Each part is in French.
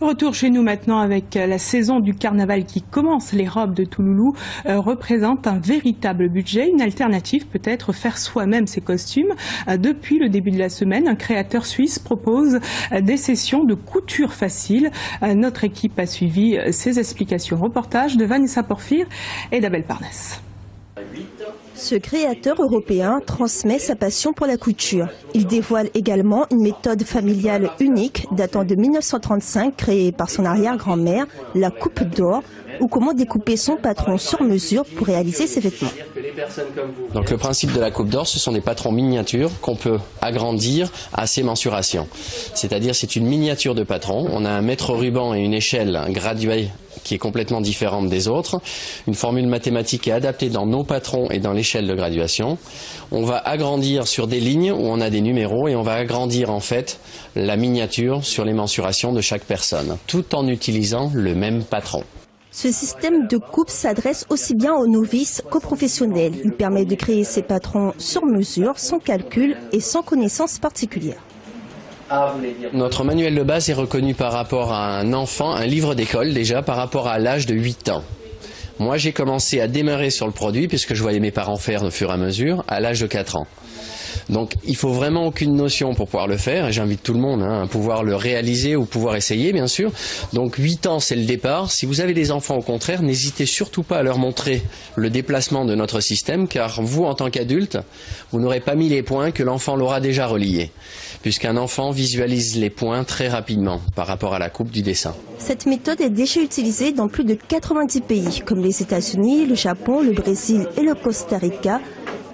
Retour chez nous maintenant avec la saison du carnaval qui commence. Les robes de Touloulou représentent un véritable budget, une alternative peut-être faire soi-même ses costumes. Depuis le début de la semaine, un créateur suisse propose des sessions de couture facile. Notre équipe a suivi ces explications. Reportage de Vanessa Porfir et d'Abel Parnasse. Ce créateur européen transmet sa passion pour la couture. Il dévoile également une méthode familiale unique datant de 1935 créée par son arrière-grand-mère, la coupe d'or, ou comment découper son patron sur mesure pour réaliser ses vêtements. Donc le principe de la coupe d'or, ce sont des patrons miniatures qu'on peut agrandir à ses mensurations. C'est-à-dire c'est une miniature de patron, on a un mètre ruban et une échelle graduée qui est complètement différente des autres. Une formule mathématique est adaptée dans nos patrons et dans l'échelle de graduation. On va agrandir sur des lignes où on a des numéros et on va agrandir en fait la miniature sur les mensurations de chaque personne, tout en utilisant le même patron. Ce système de coupe s'adresse aussi bien aux novices qu'aux professionnels. Il permet de créer ses patrons sur mesure, sans calcul et sans connaissance particulière. Notre manuel de base est reconnu par rapport à un enfant, un livre d'école déjà, par rapport à l'âge de 8 ans. Moi j'ai commencé à démarrer sur le produit, puisque je voyais mes parents faire au fur et à mesure, à l'âge de 4 ans. Donc il faut vraiment aucune notion pour pouvoir le faire, et j'invite tout le monde à pouvoir le réaliser ou pouvoir essayer bien sûr. Donc 8 ans c'est le départ. Si vous avez des enfants au contraire, n'hésitez surtout pas à leur montrer le déplacement de notre système, car vous en tant qu'adulte, vous n'aurez pas mis les points que l'enfant l'aura déjà reliés, puisqu'un enfant visualise les points très rapidement par rapport à la coupe du dessin. Cette méthode est déjà utilisée dans plus de 90 pays, comme les États-Unis, le Japon, le Brésil et le Costa Rica.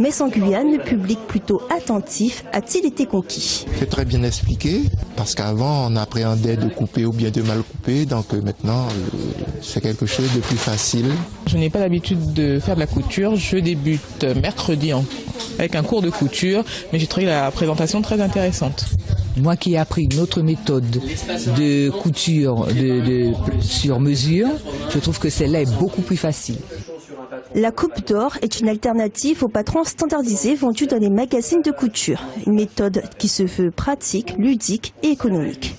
Mais en Guyane, le public plutôt attentif a-t-il été conquis? C'est très bien expliqué, parce qu'avant on appréhendait de couper ou bien de mal couper, donc maintenant c'est quelque chose de plus facile. Je n'ai pas l'habitude de faire de la couture, je débute mercredi avec un cours de couture, mais j'ai trouvé la présentation très intéressante. Moi qui ai appris une autre méthode de couture sur mesure, je trouve que celle-là est beaucoup plus facile. La coupe d'or est une alternative aux patrons standardisés vendus dans les magazines de couture. Une méthode qui se veut pratique, ludique et économique.